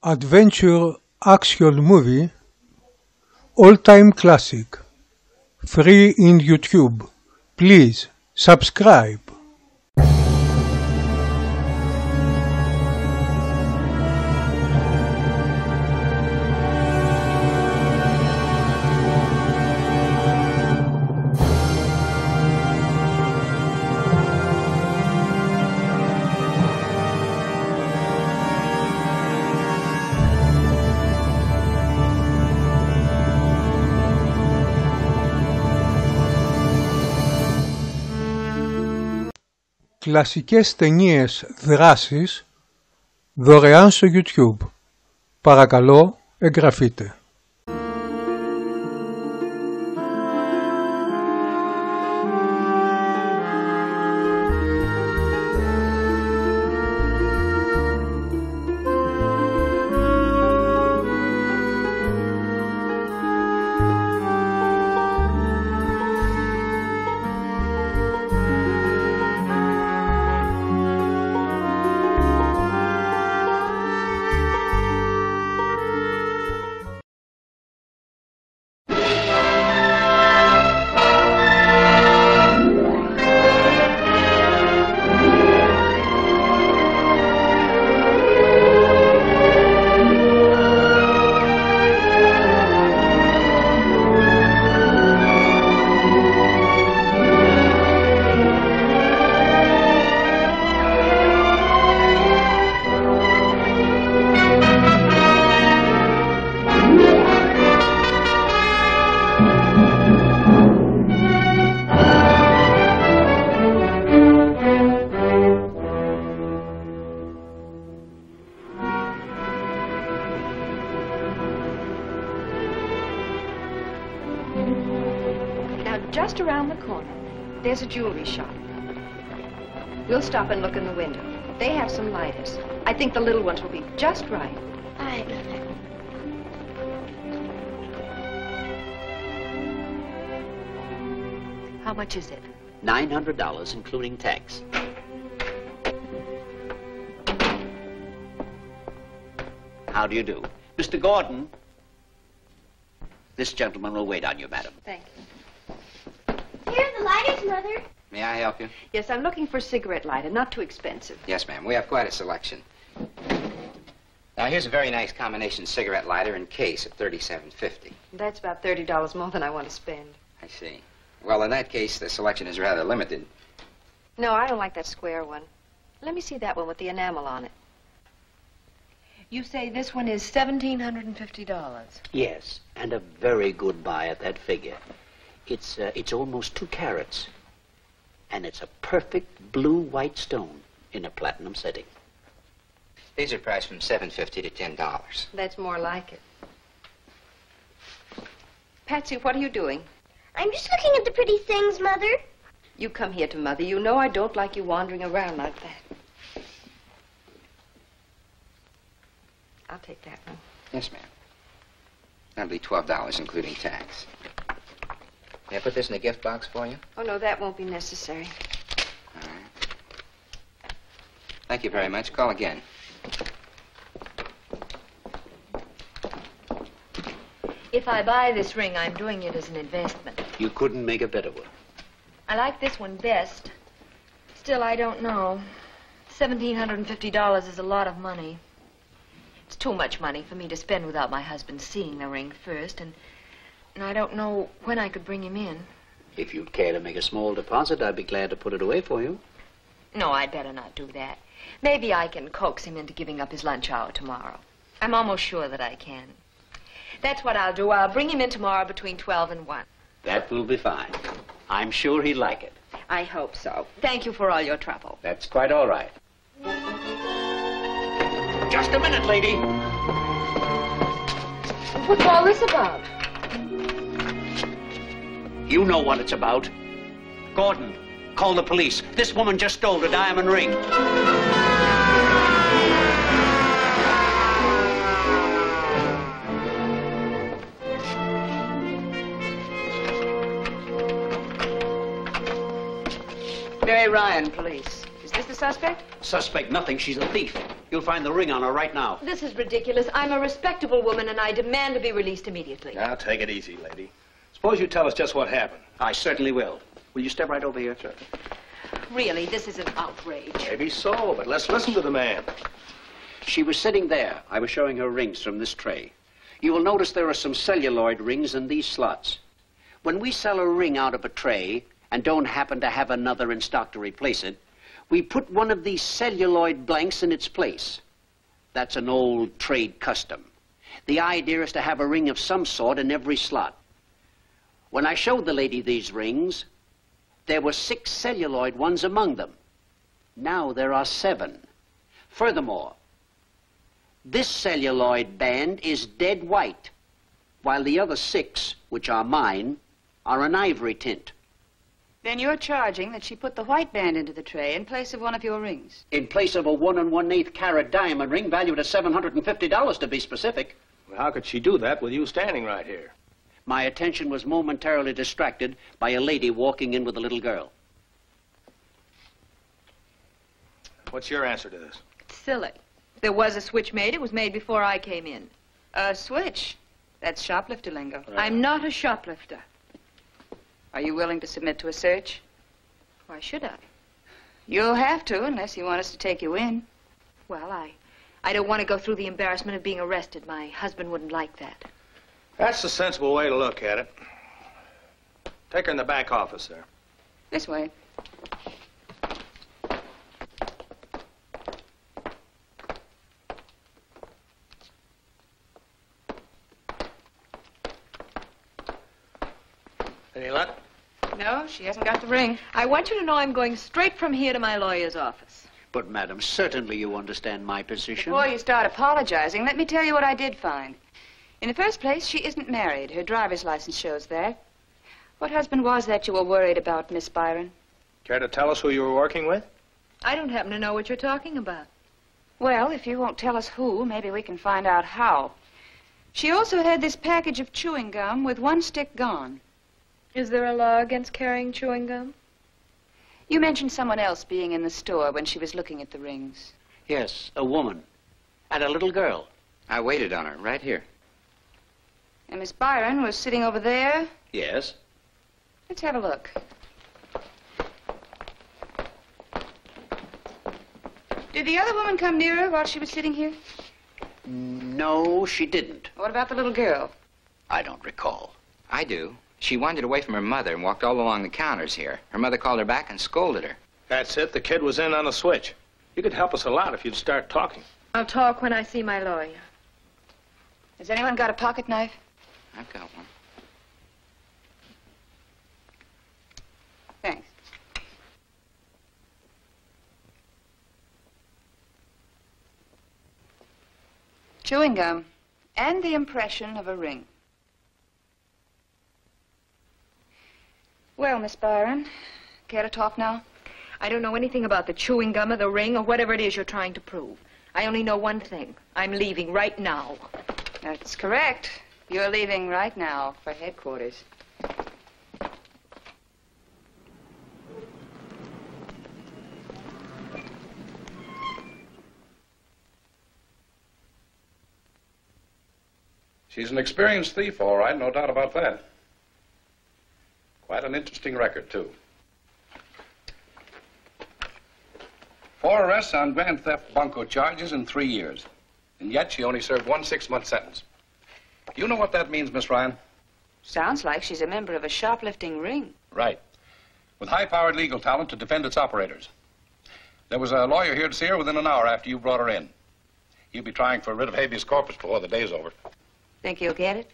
Adventure action movie, all-time classic, free in YouTube. Please subscribe. Κλασικές ταινίες δράσης δωρεάν στο YouTube. Παρακαλώ, εγγραφείτε. Just around the corner, there's a jewelry shop. We'll stop and look in the window. They have some lighters. I think the little ones will be just right. All right, Mother. How much is it? $900, including tax. How do you do? Mr. Gordon. This gentleman will wait on you, madam. Thank you. Here are the lighters, Mother. May I help you? Yes, I'm looking for a cigarette lighter, not too expensive. Yes, ma'am. We have quite a selection. Now, here's a very nice combination cigarette lighter and case at $37.50. That's about $30 more than I want to spend. I see. Well, in that case, the selection is rather limited. No, I don't like that square one. Let me see that one with the enamel on it. You say this one is $1,750? Yes, and a very good buy at that figure. It's almost 2 carats. And it's a perfect blue-white stone in a platinum setting. These are priced from $7.50 to $10. That's more like it. Patsy, what are you doing? I'm just looking at the pretty things, Mother. You come here to Mother. You know I don't like you wandering around like that. I'll take that one. Yes, ma'am. That'll be $12, including tax. May I put this in the gift box for you? Oh, no, that won't be necessary. All right. Thank you very much. Call again. If I buy this ring, I'm doing it as an investment. You couldn't make a better one. I like this one best. Still, I don't know. $1,750 is a lot of money. It's too much money for me to spend without my husband seeing the ring first, and I don't know when I could bring him in. If you'd care to make a small deposit, I'd be glad to put it away for you. No, I'd better not do that. Maybe I can coax him into giving up his lunch hour tomorrow. I'm almost sure that I can. That's what I'll do. I'll bring him in tomorrow between 12 and 1. That will be fine. I'm sure he'll like it. I hope so. Thank you for all your trouble. That's quite all right. Just a minute, lady. What's all this about? You know what it's about. Gordon, call the police. This woman just stole a diamond ring. Mαίrη Ράιαν, police. Is this the suspect? Suspect nothing. She's a thief. You'll find the ring on her right now. This is ridiculous. I'm a respectable woman, and I demand to be released immediately. Now, take it easy, lady. Suppose you tell us just what happened. I certainly will. Will you step right over here? Sure. Really, this is an outrage. Maybe so, but let's listen to the man. She was sitting there. I was showing her rings from this tray. You will notice there are some celluloid rings in these slots. When we sell a ring out of a tray and don't happen to have another in stock to replace it, we put one of these celluloid blanks in its place. That's an old trade custom. The idea is to have a ring of some sort in every slot. When I showed the lady these rings, there were 6 celluloid ones among them. Now there are 7. Furthermore, this celluloid band is dead white, while the other 6, which are mine, are an ivory tint. Then you're charging that she put the white band into the tray in place of one of your rings. In place of a 1 1/8 carat diamond ring valued at $750 to be specific. Well, how could she do that with you standing right here? My attention was momentarily distracted by a lady walking in with a little girl. What's your answer to this? It's silly. There was a switch made. It was made before I came in. A switch? That's shoplifter lingo. I'm not a shoplifter. Are you willing to submit to a search? Why should I? You'll have to, unless you want us to take you in. Well, I don't want to go through the embarrassment of being arrested. My husband wouldn't like that. That's the sensible way to look at it. Take her in the back office there. This way. Any luck? No, she hasn't got the ring. I want you to know I'm going straight from here to my lawyer's office. But, madam, certainly you understand my position. Before you start apologizing, let me tell you what I did find. In the first place, she isn't married. Her driver's license shows that. What husband was that you were worried about, Miss Byron? Care to tell us who you were working with? I don't happen to know what you're talking about. Well, if you won't tell us who, maybe we can find out how. She also had this package of chewing gum with one stick gone. Is there a law against carrying chewing gum? You mentioned someone else being in the store when she was looking at the rings. Yes, a woman. And a little girl. I waited on her right here. And Miss Byron was sitting over there. Yes. Let's have a look. Did the other woman come near her while she was sitting here? No, she didn't. What about the little girl? I don't recall. I do. She wandered away from her mother and walked all along the counters here. Her mother called her back and scolded her. That's it. The kid was in on a switch. You could help us a lot if you'd start talking. I'll talk when I see my lawyer. Has anyone got a pocket knife? I've got one. Thanks. Chewing gum and the impression of a ring. Well, Miss Byron, care to talk now? I don't know anything about the chewing gum or the ring or whatever it is you're trying to prove. I only know one thing. I'm leaving right now. That's correct. You're leaving right now for headquarters. She's an experienced thief, all right, no doubt about that. Quite an interesting record, too. 4 arrests on grand theft bunco charges in 3 years. And yet she only served 1 6-month sentence. You know what that means, Miss Ryan? Sounds like she's a member of a shoplifting ring. Right. With high-powered legal talent to defend its operators. There was a lawyer here to see her within an hour after you brought her in. He'll be trying for a writ of habeas corpus before the day's over. Think you'll get it?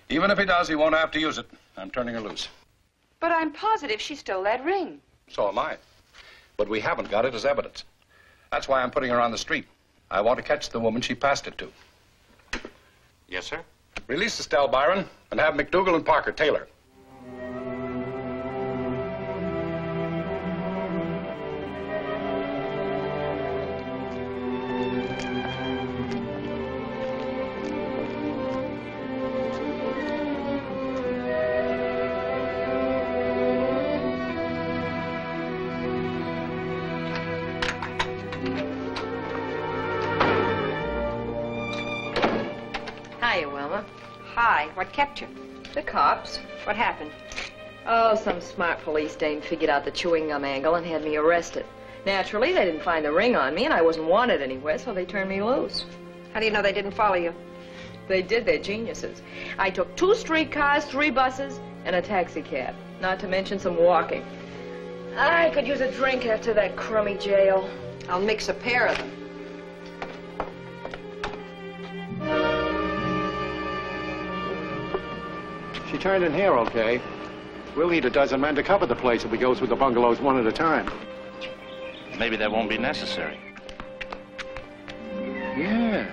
Even if he does, he won't have to use it. I'm turning her loose. But I'm positive she stole that ring. So am I. But we haven't got it as evidence. That's why I'm putting her on the street. I want to catch the woman she passed it to. Yes, sir? Release Estelle, Byron, and have McDougal and Parker Taylor. Hi. What kept you? The cops. What happened? Oh, some smart police dame figured out the chewing gum angle and had me arrested. Naturally, they didn't find the ring on me, and I wasn't wanted anywhere, so they turned me loose. How do you know they didn't follow you? They did. They're geniuses. I took 2 streetcars, 3 buses, and a taxi cab, not to mention some walking. I could use a drink after that crummy jail. I'll mix a pair of them. She turned in here okay. We'll need a dozen men to cover the place if we go through the bungalows one at a time. Maybe that won't be necessary. Yeah.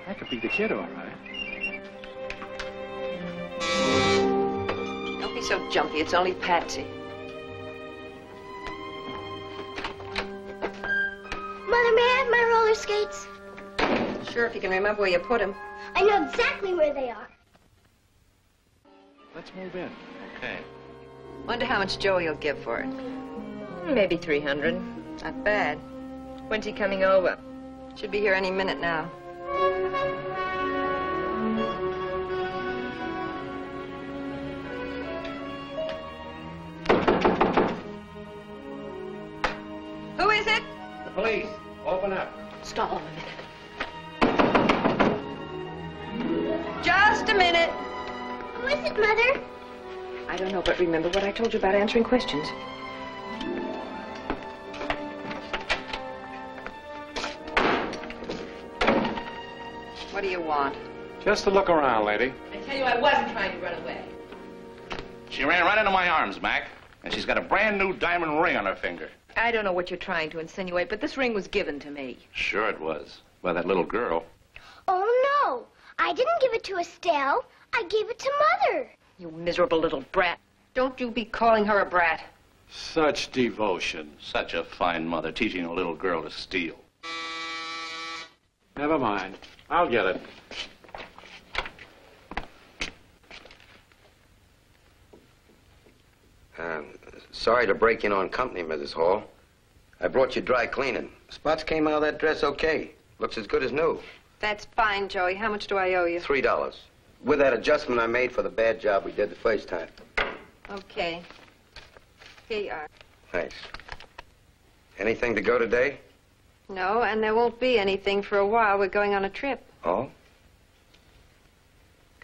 That could be the kid, all right. Don't be so jumpy. It's only Patsy. Mother, may I have my roller skates? Sure, if you can remember where you put them. I know exactly where they are. Let's move in. Okay. Wonder how much Joey will give for it. Maybe 300. Not bad. When's he coming over? Should be here any minute now. Who is it? The police. Open up. Stall him a minute. Just a minute. Who is it, Mother? I don't know, but remember what I told you about answering questions. What do you want? Just to look around, lady. I tell you, I wasn't trying to run away. She ran right into my arms, Mac, and she's got a brand new diamond ring on her finger. I don't know what you're trying to insinuate, but this ring was given to me. Sure it was. By that little girl. Oh, no. I didn't give it to Estelle. I gave it to Mother. You miserable little brat. Don't you be calling her a brat. Such devotion. Such a fine mother teaching a little girl to steal. Never mind. I'll get it. Sorry to break in on company, Mrs. Hall. I brought you dry cleaning. Spots came out of that dress okay. Looks as good as new. That's fine, Joey. How much do I owe you? $3. With that adjustment I made for the bad job we did the first time. Okay. Here you are. Thanks. Anything to go today? No, and there won't be anything for a while. We're going on a trip. Oh?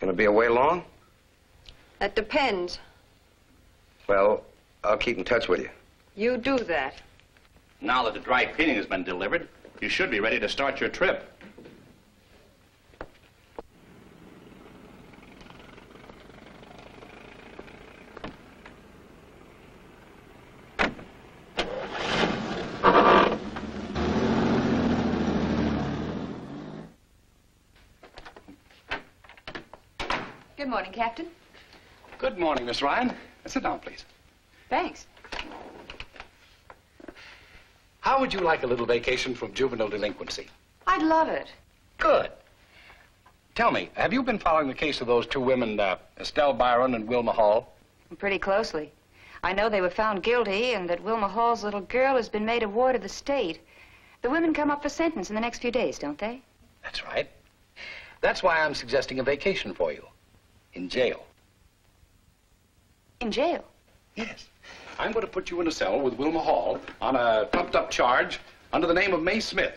Gonna be away long? That depends. Well, I'll keep in touch with you. You do that. Now that the dry cleaning has been delivered, you should be ready to start your trip. Good morning, Captain. Good morning, Miss Ryan. Sit down, please. Thanks. How would you like a little vacation from juvenile delinquency? I'd love it. Good. Tell me, have you been following the case of those 2 women, Estelle Byron and Wilma Hall? Pretty closely. I know they were found guilty and that Wilma Hall's little girl has been made a ward of the state. The women come up for sentence in the next few days, don't they? That's right. That's why I'm suggesting a vacation for you. In jail. In jail? Yes. I'm going to put you in a cell with Wilma Hall on a trumped-up charge under the name of May Smith.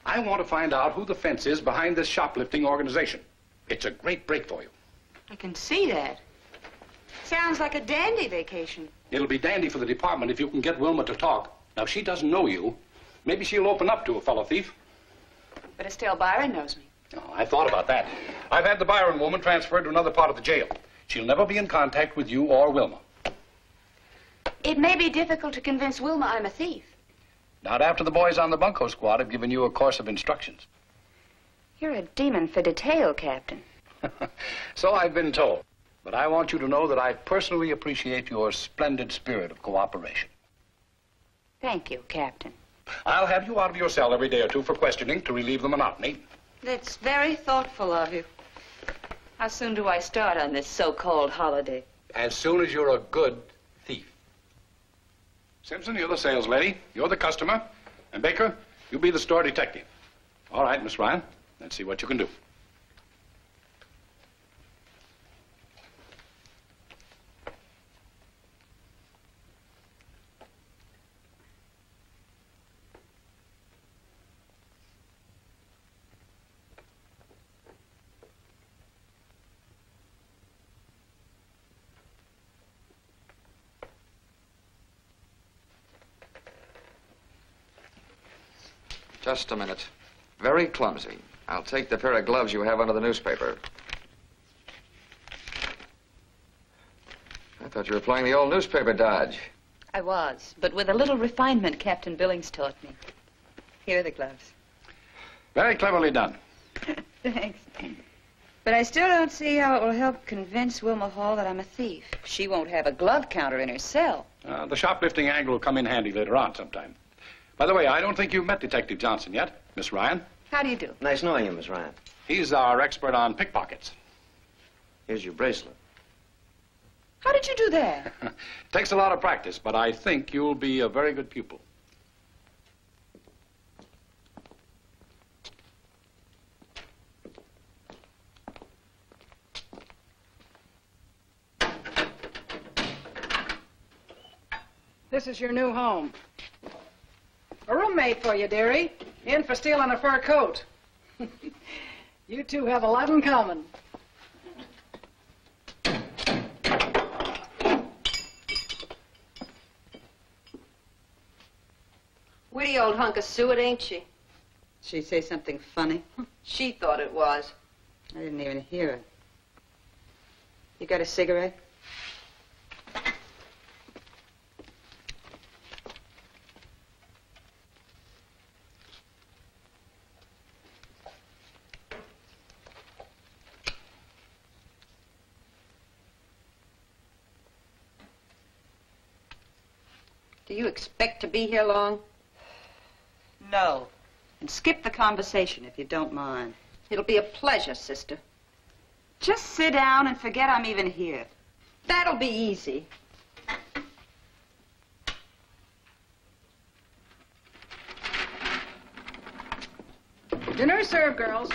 I want to find out who the fence is behind this shoplifting organization. It's a great break for you. I can see that. Sounds like a dandy vacation. It'll be dandy for the department if you can get Wilma to talk. Now, she doesn't know you. Maybe she'll open up to a fellow thief. But Estelle Byron knows me. Oh, I thought about that. I've had the Byron woman transferred to another part of the jail. She'll never be in contact with you or Wilma. It may be difficult to convince Wilma I'm a thief. Not after the boys on the bunco squad have given you a course of instructions. You're a demon for detail, Captain. So I've been told. But I want you to know that I personally appreciate your splendid spirit of cooperation. Thank you, Captain. I'll have you out of your cell every day or 2 for questioning to relieve the monotony. That's very thoughtful of you. How soon do I start on this so-called holiday? As soon as you're a good thief. Simpson, you're the sales lady. You're the customer. And Baker, you be the store detective. All right, Miss Ryan. Let's see what you can do. Just a minute. Very clumsy. I'll take the pair of gloves you have under the newspaper. I thought you were playing the old newspaper dodge. I was, but with a little refinement Captain Billings taught me. Here are the gloves. Very cleverly done. Thanks. But I still don't see how it will help convince Wilma Hall that I'm a thief. She won't have a glove counter in her cell. The shoplifting angle will come in handy later on sometime. By the way, I don't think you've met Detective Johnson yet, Miss Ryan. How do you do? Nice knowing you, Miss Ryan. He's our expert on pickpockets. Here's your bracelet. How did you do that? Takes a lot of practice, but I think you'll be a very good pupil. This is your new home. A roommate for you, dearie. In for stealing a fur coat. You two have a lot in common. Witty old hunk of suet, ain't she? She say something funny? She thought it was. I didn't even hear her. You got a cigarette? Do you expect to be here long? No. And skip the conversation if you don't mind. It'll be a pleasure, sister. Just sit down and forget I'm even here. That'll be easy. Dinner is served, girls.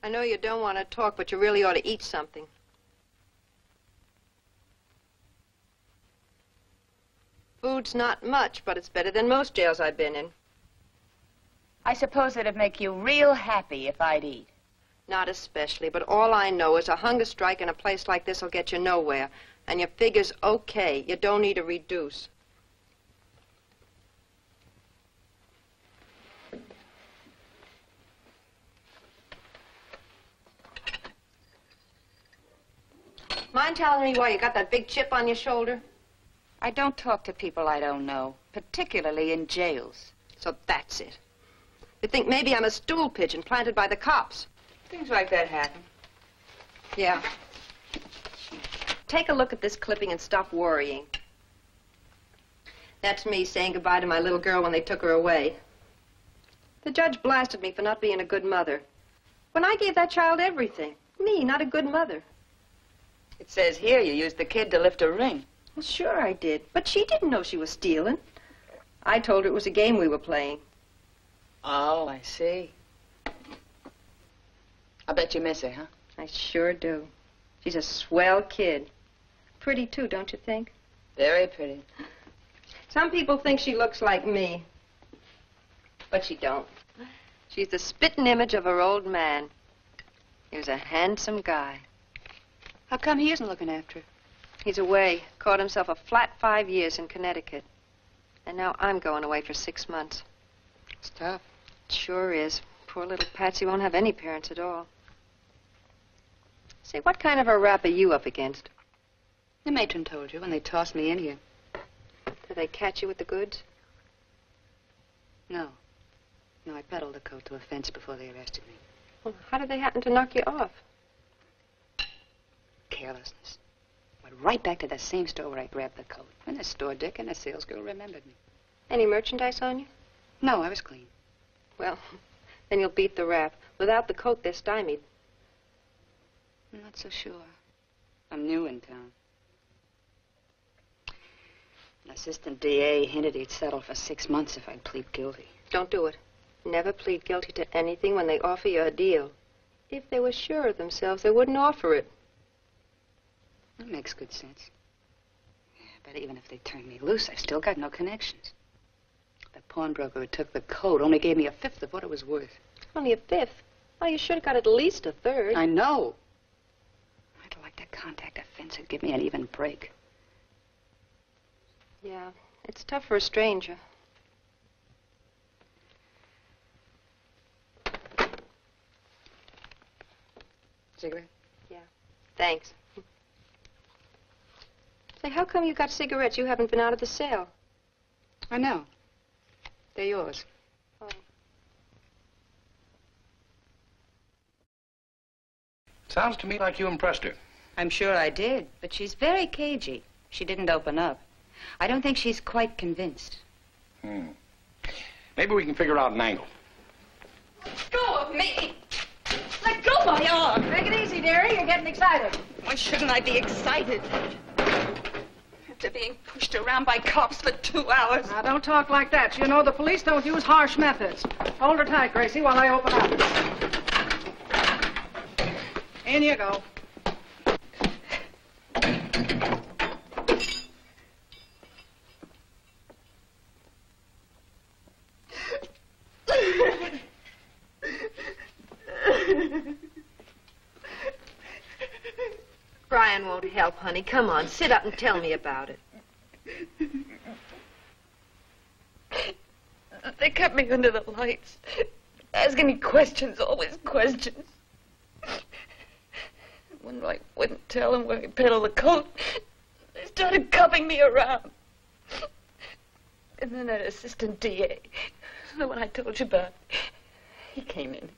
I know you don't want to talk, but you really ought to eat something. Food's not much, but it's better than most jails I've been in. I suppose it'd make you real happy if I'd eat. Not especially, but all I know is a hunger strike in a place like this will get you nowhere. And your figure's okay. You don't need to reduce. Mind telling me why you got that big chip on your shoulder? I don't talk to people I don't know, particularly in jails. So that's it. You think maybe I'm a stool pigeon planted by the cops. Things like that happen. Yeah. Take a look at this clipping and stop worrying. That's me saying goodbye to my little girl when they took her away. The judge blasted me for not being a good mother. When I gave that child everything. Me, not a good mother. It says here you used the kid to lift a ring. Well, sure I did. But she didn't know she was stealing. I told her it was a game we were playing. Oh, I see. I bet you miss her, huh? I sure do. She's a swell kid. Pretty, too, don't you think? Very pretty. Some people think she looks like me. But she don't. She's the spitting image of her old man. He was a handsome guy. How come he isn't looking after her? He's away. Caught himself a flat 5 years in Connecticut. And now I'm going away for 6 months. It's tough. It sure is. Poor little Patsy won't have any parents at all. Say, what kind of a rap are you up against? The matron told you when they tossed me in here. Did they catch you with the goods? No. No, I peddled the coat to a fence before they arrested me. Well, how did they happen to knock you off? Carelessness. Went right back to the same store where I grabbed the coat. And the store dick and the salesgirl remembered me. Any merchandise on you? No, I was clean. Well, then you'll beat the rap. Without the coat, they're stymied. I'm not so sure. I'm new in town. An assistant DA hinted he'd settle for 6 months if I'd plead guilty. Don't do it. Never plead guilty to anything when they offer you a deal. If they were sure of themselves, they wouldn't offer it. That makes good sense. Yeah, but even if they turned me loose, I've still got no connections. The pawnbroker who took the coat only gave me a fifth of what it was worth. Only a fifth? Well, you should have got at least a third. I know. I'd like to contact a fence and give me an even break. Yeah, it's tough for a stranger. Cigarette? Yeah. Thanks. Say, how come you got cigarettes? You haven't been out of the cell. I know. They're yours. Oh. Sounds to me like you impressed her. I'm sure I did, but she's very cagey. She didn't open up. I don't think she's quite convinced. Maybe we can figure out an angle. Let go of me! Let go of my arm! Take it easy, dearie. You're getting excited. Why shouldn't I be excited? After being pushed around by cops for 2 hours. Now, don't talk like that. You know the police don't use harsh methods. Hold her tight, Gracie, while I open up. In you go. Brian won't help, honey. Come on, sit up and tell me about it. They kept me under the lights, asking me questions, always questions. When I wouldn't tell them where he peddled the coat, they started cuffing me around. And then that assistant DA, the one I told you about, he came in,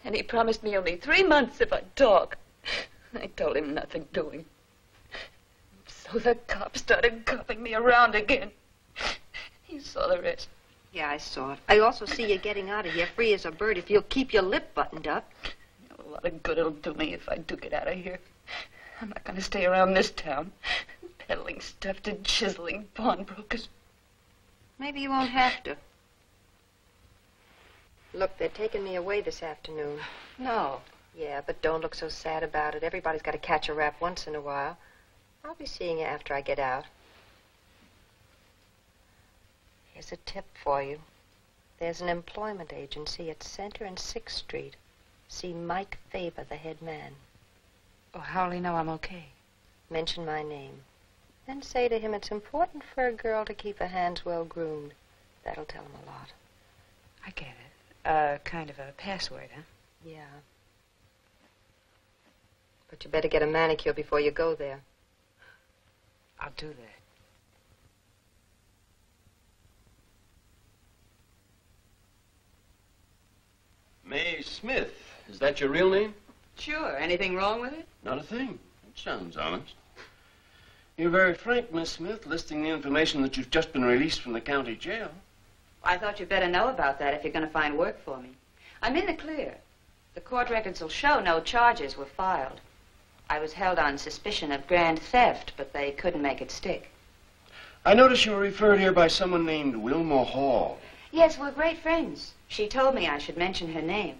and he promised me only 3 months if I'd talk. I told him nothing doing. So the cops started cuffing me around again. You saw the rest. Yeah, I saw it. I also see you getting out of here free as a bird if you'll keep your lip buttoned up. A lot of good it'll do me if I do get out of here. I'm not going to stay around this town, peddling stuff to chiseling pawnbrokers. Maybe you won't have to. Look, they're taking me away this afternoon. No. Yeah, but don't look so sad about it. Everybody's got to catch a rap once in a while. I'll be seeing you after I get out. Here's a tip for you. There's an employment agency at Center and 6th Street. See Mike Faber, the head man. Oh, how'll he know I'm okay? Mention my name. Then say to him it's important for a girl to keep her hands well groomed. That'll tell him a lot. I get it. Kind of a password, huh? Yeah. But you better get a manicure before you go there. I'll do that. May Smith. Is that your real name? Sure. Anything wrong with it? Not a thing. It sounds honest. You're very frank, Miss Smith, listing the information that you've just been released from the county jail. I thought you'd better know about that if you're going to find work for me. I'm in the clear. The court records will show no charges were filed. I was held on suspicion of grand theft, but they couldn't make it stick. I notice you were referred here by someone named Wilma Hall. Yes, we're great friends. She told me I should mention her name.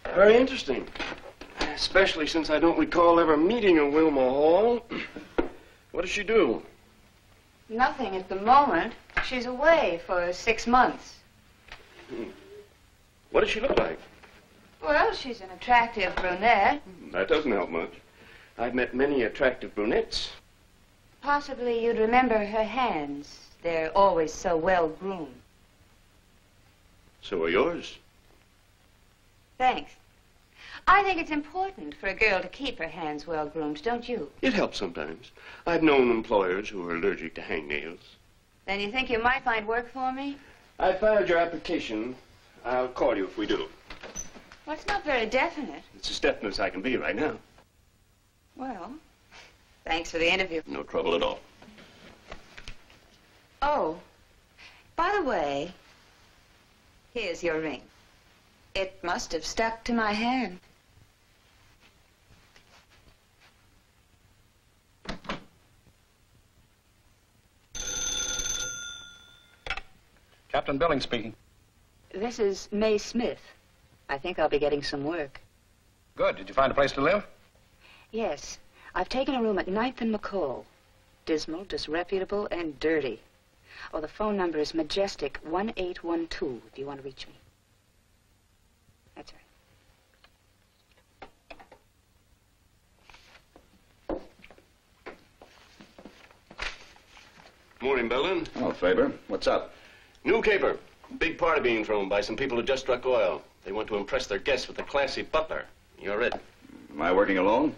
Very interesting. Especially since I don't recall ever meeting a Wilma Hall. What does she do? Nothing at the moment. She's away for 6 months. What does she look like? Well, she's an attractive brunette. That doesn't help much. I've met many attractive brunettes. Possibly you'd remember her hands. They're always so well groomed. So are yours. Thanks. I think it's important for a girl to keep her hands well groomed, don't you? It helps sometimes. I've known employers who are allergic to hangnails. Then you think you might find work for me? I filed your application. I'll call you if we do. Well, it's not very definite. It's as definite as I can be right now. Well, thanks for the interview. No trouble at all. Oh, by the way, here's your ring. It must have stuck to my hand. Captain Billings speaking. This is May Smith. I think I'll be getting some work. Good. Did you find a place to live? Yes. I've taken a room at 9th and McCall. Dismal, disreputable, and dirty. Oh, the phone number is majestic 1812 if you want to reach me. That's right. Morning, Belden. Oh, Faber. What's up? New caper. Big party being thrown by some people who just struck oil. They want to impress their guests with a classy butler. You're it. Am I working alone?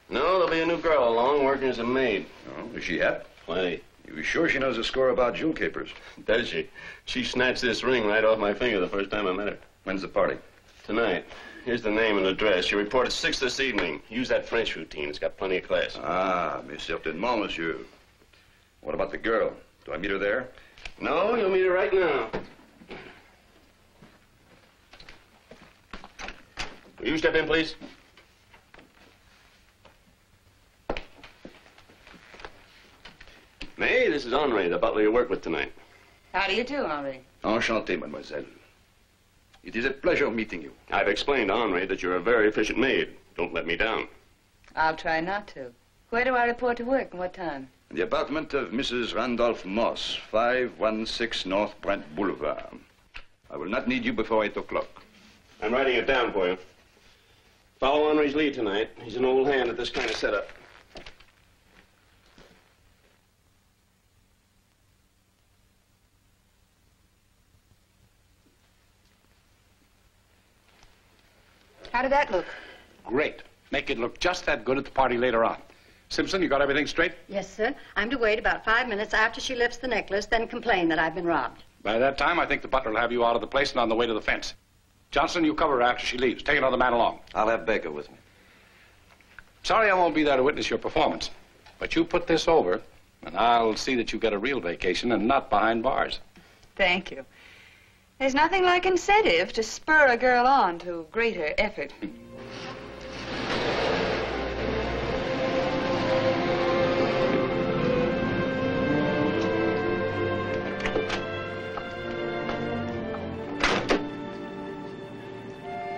No, there'll be a new girl along working as a maid. Oh, is she hep? Plenty. You sure she knows a score about jewel capers? Does she? She snatched this ring right off my finger the first time I met her. When's the party? Tonight. Here's the name and address. She reported 6 this evening. Use that French routine. It's got plenty of class. Ah, mais certainement, monsieur. What about the girl? Do I meet her there? No, you'll meet her right now. Will you step in, please? May, this is Henri, the butler you work with tonight. How do you do, Henri? Enchanté, mademoiselle. It is a pleasure meeting you. I've explained to Henri that you're a very efficient maid. Don't let me down. I'll try not to. Where do I report to work and what time? In the apartment of Mrs. Randolph Moss, 516 North Brent Boulevard. I will not need you before 8 o'clock. I'm writing it down for you. Follow Henri's lead tonight. He's an old hand at this kind of setup. How did that look? Great. Make it look just that good at the party later on. Simpson, you got everything straight? Yes, sir. I'm to wait about 5 minutes after she lifts the necklace, then complain that I've been robbed. By that time, I think the butler will have you out of the place and on the way to the fence. Johnson, you cover her after she leaves. Take another man along. I'll have Baker with me. Sorry I won't be there to witness your performance. But you put this over, and I'll see that you get a real vacation and not behind bars. Thank you. There's nothing like incentive to spur a girl on to greater effort.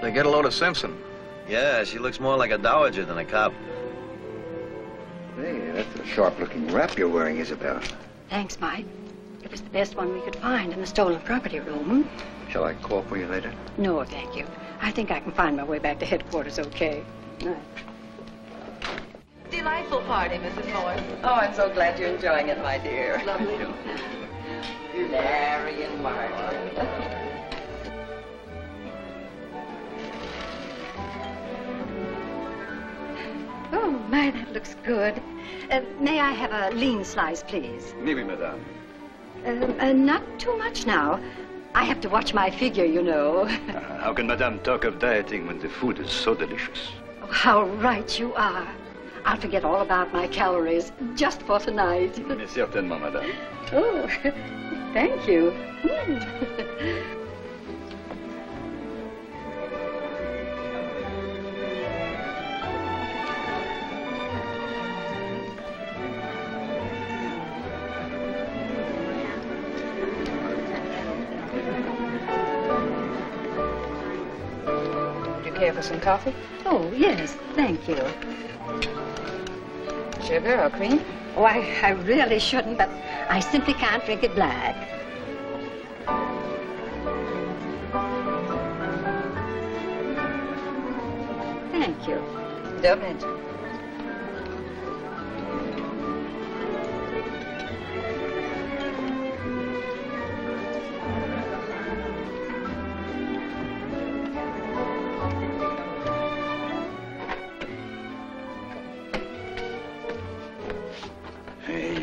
They get a load of Simpson. Yeah, she looks more like a dowager than a cop. Hey, that's a sharp-looking wrap you're wearing, Isabel. Thanks, Mike. It was the best one we could find in the stolen property room. Shall I call for you later? No, thank you. I think I can find my way back to headquarters okay. Night. Delightful party, Mrs. Morris. Oh, I'm so glad you're enjoying it, my dear. Lovely. Larry and Martin. Oh, my, that looks good. May I have a lean slice, please? Maybe, madame. Not too much now. I have to watch my figure, you know. How can madame talk of dieting when the food is so delicious? Oh, how right you are. I'll forget all about my calories just for tonight. Mais certainement, madame. Oh, thank you. Care for some coffee? Oh, yes, thank you. Sugar or cream? Oh, I really shouldn't, but I simply can't drink it black. Thank you. Don't mention.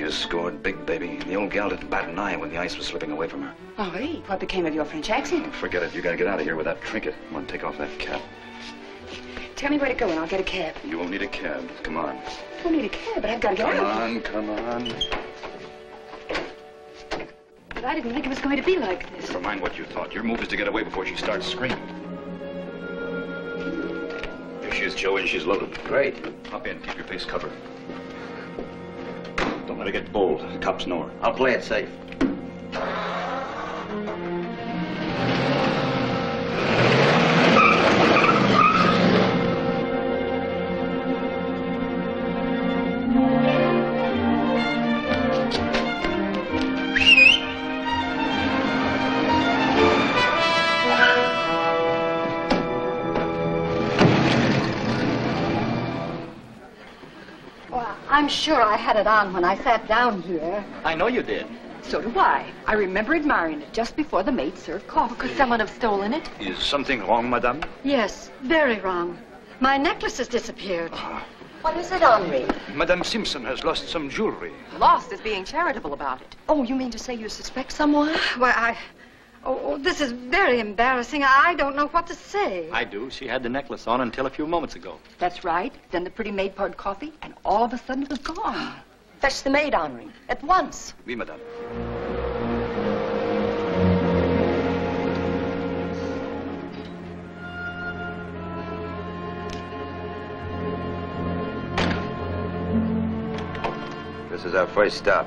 Scored big, baby. The old gal didn't bat an eye when the ice was slipping away from her. Henri, what became of your French accent? Forget it. You gotta get out of here with that trinket. Come on, take off that cap. Tell me where to go and I'll get a cab. You won't need a cab. Come on. I don't need a cab, but I've got to get out. Come on. But I didn't think it was going to be like this. Never mind what you thought. Your move is to get away before she starts screaming. Here she is, Joey. She's loaded. Great. Hop in. Keep your face covered. Don't let her get bold. The cops know her. I'll play it safe. I'm sure I had it on when I sat down here. I know you did. So do I. I remember admiring it just before the maid served coffee. Could someone have stolen it? Is something wrong, madame? Yes, very wrong. My necklace has disappeared. What is it, Henri? Madame Simpson has lost some jewelry. Lost is being charitable about it. Oh, you mean to say you suspect someone? Why, Oh, this is very embarrassing. I don't know what to say. I do. She had the necklace on until a few moments ago. That's right. Then the pretty maid poured coffee, and all of a sudden it was gone. Fetch the maid, Henri, at once. Oui, madame. This is our first stop.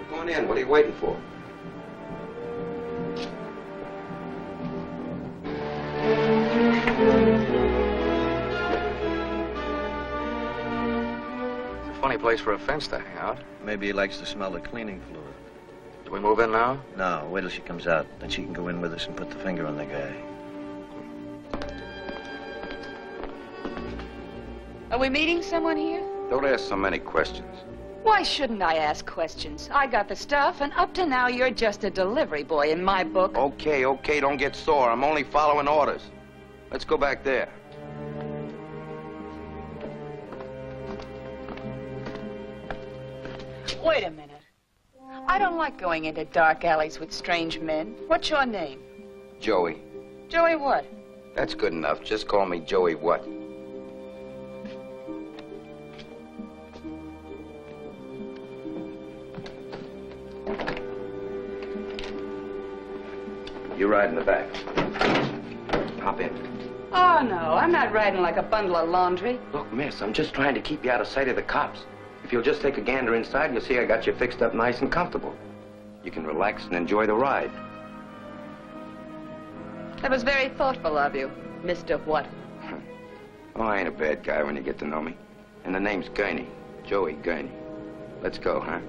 Come on in. What are you waiting for? Funny place for a fence to hang out. Maybe he likes to smell the cleaning fluid. Do we move in now? No, wait till she comes out. Then she can go in with us and put the finger on the guy. Are we meeting someone here? Don't ask so many questions. Why shouldn't I ask questions? I got the stuff, and up to now, you're just a delivery boy in my book. Okay, don't get sore. I'm only following orders. Let's go back there. Wait a minute. I don't like going into dark alleys with strange men. What's your name? Joey. Joey what? That's good enough. Just call me Joey what? You ride in the back. Hop in. Oh, no, I'm not riding like a bundle of laundry. Look, miss, I'm just trying to keep you out of sight of the cops. If you'll just take a gander inside, you'll see I got you fixed up nice and comfortable. You can relax and enjoy the ride. That was very thoughtful of you, Mr. What? Oh, I ain't a bad guy when you get to know me. And the name's Gurney. Joey Gurney. Let's go, huh?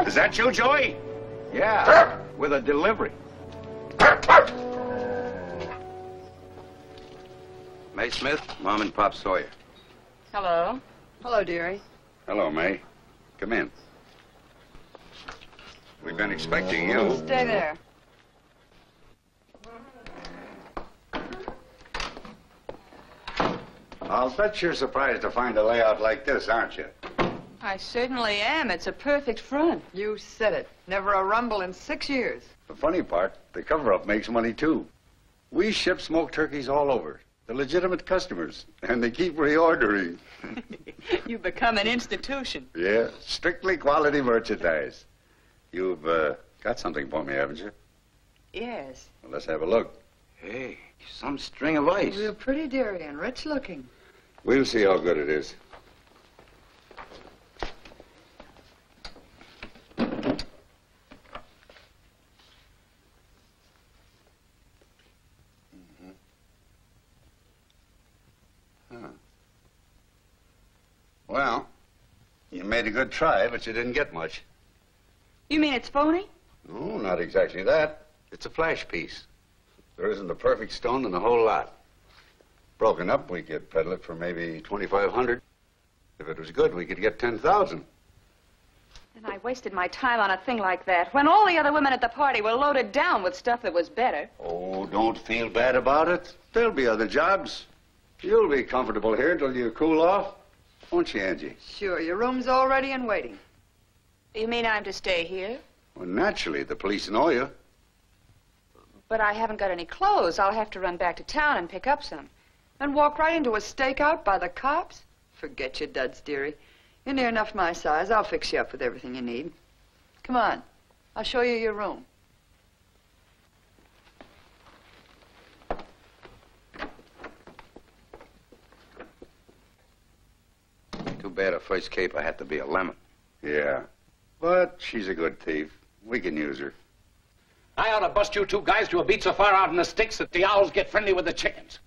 Is that you, Joey? Yeah, with a delivery. May Smith, Mom and Pop Sawyer. Hello. Hello, dearie. Hello, May. Come in. We've been expecting you. Stay there. I'll bet you're surprised to find a layout like this, aren't you? I certainly am. It's a perfect front. You said it. Never a rumble in 6 years. The funny part, the cover-up makes money, too. We ship smoked turkeys all over. They're legitimate customers, and they keep reordering. You've become an institution. Yeah, strictly quality merchandise. You've got something for me, haven't you? Yes. Well, let's have a look. Hey, some string of ice. Real pretty, dearie, and rich looking. We'll see how good it is. Well, you made a good try, but you didn't get much. You mean it's phony? No, not exactly that. It's a flash piece. There isn't a perfect stone in the whole lot. Broken up, we could peddle it for maybe $2,500. If it was good, we could get $10,000. And I wasted my time on a thing like that when all the other women at the party were loaded down with stuff that was better. Oh, don't feel bad about it. There'll be other jobs. You'll be comfortable here till you cool off. Won't you, Angie? Sure, your room's all ready and waiting. You mean I'm to stay here? Well, naturally, the police know you. But I haven't got any clothes. I'll have to run back to town and pick up some. And walk right into a stakeout by the cops? Forget your duds, dearie. You're near enough my size. I'll fix you up with everything you need. Come on. I'll show you your room. Too bad a first caper had to be a lemon. Yeah. But she's a good thief. We can use her. I ought to bust you two guys to a beat so far out in the sticks that the owls get friendly with the chickens.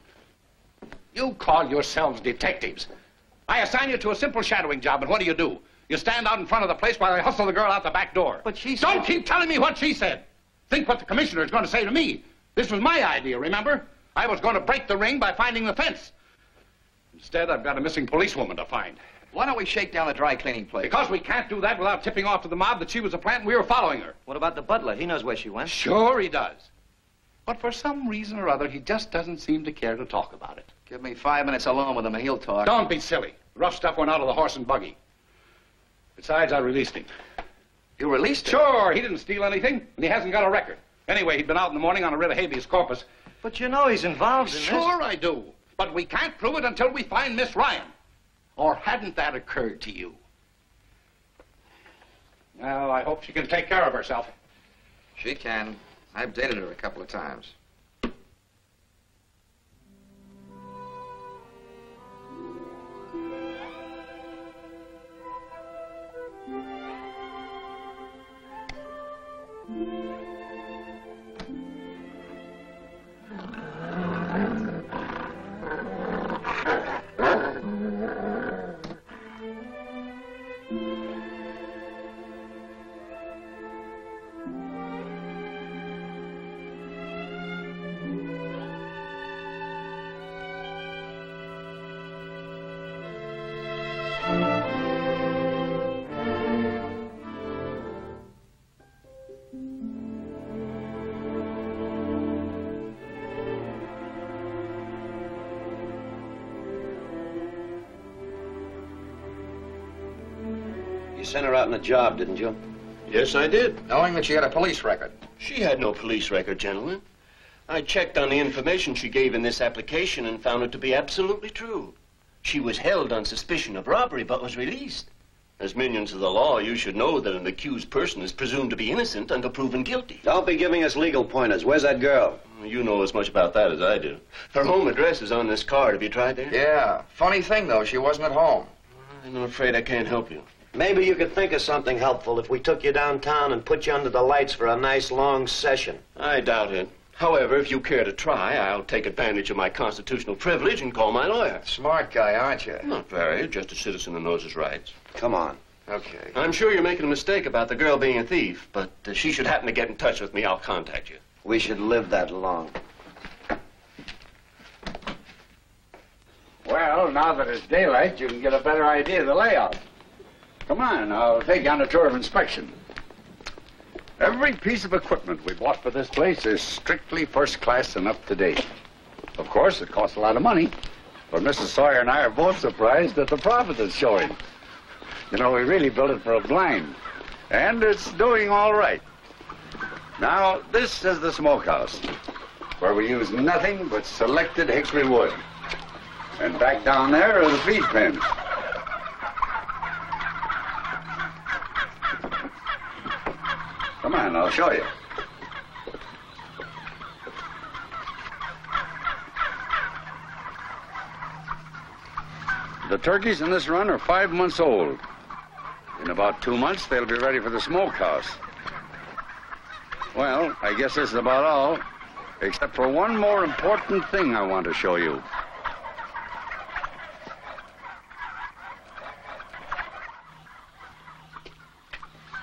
You call yourselves detectives. I assign you to a simple shadowing job, and what do? You stand out in front of the place while I hustle the girl out the back door. But she Don't keep telling me what she said. Think what the commissioner is going to say to me. This was my idea, remember? I was going to break the ring by finding the fence. Instead, I've got a missing policewoman to find. Why don't we shake down the dry cleaning place? Because we can't do that without tipping off to the mob that she was a plant and we were following her. What about the butler? He knows where she went. Sure he does. But for some reason or other, he just doesn't seem to care to talk about it. Give me 5 minutes alone with him and he'll talk. Don't be silly. The rough stuff went out of the horse and buggy. Besides, I released him. You released him? Sure, he didn't steal anything, and he hasn't got a record. Anyway, he'd been out in the morning on a writ of habeas corpus. But you know he's involved in this. Sure I do. But we can't prove it until we find Miss Ryan. Or hadn't that occurred to you? Well, I hope she can take care of herself. She can. I've dated her a couple of times. You sent her out on a job, didn't you? Yes, I did. Knowing that she had a police record. She had no police record, gentlemen. I checked on the information she gave in this application and found it to be absolutely true. She was held on suspicion of robbery, but was released. As minions of the law, you should know that an accused person is presumed to be innocent until proven guilty. Don't be giving us legal pointers. Where's that girl? You know as much about that as I do. Her home address is on this card. Have you tried there? Yeah. Funny thing, though, she wasn't at home. I'm afraid I can't help you. Maybe you could think of something helpful if we took you downtown and put you under the lights for a nice long session. I doubt it. However, if you care to try, I'll take advantage of my constitutional privilege and call my lawyer. Smart guy, aren't you? Not very, just a citizen who knows his rights. Come on. Okay. I'm sure you're making a mistake about the girl being a thief, but if she should happen to get in touch with me, I'll contact you. We should live that long. Well, now that it's daylight, you can get a better idea of the layout. Come on, I'll take you on a tour of inspection. Every piece of equipment we bought for this place is strictly first class and up to date. Of course, it costs a lot of money, but Mrs. Sawyer and I are both surprised at the profit it's showing. You know, we really built it for a blind, and it's doing all right. Now, this is the smokehouse, where we use nothing but selected hickory wood. And back down there are the feed pens. Come on, I'll show you. The turkeys in this run are 5 months old. In about 2 months, they'll be ready for the smokehouse. Well, I guess this is about all, except for one more important thing I want to show you.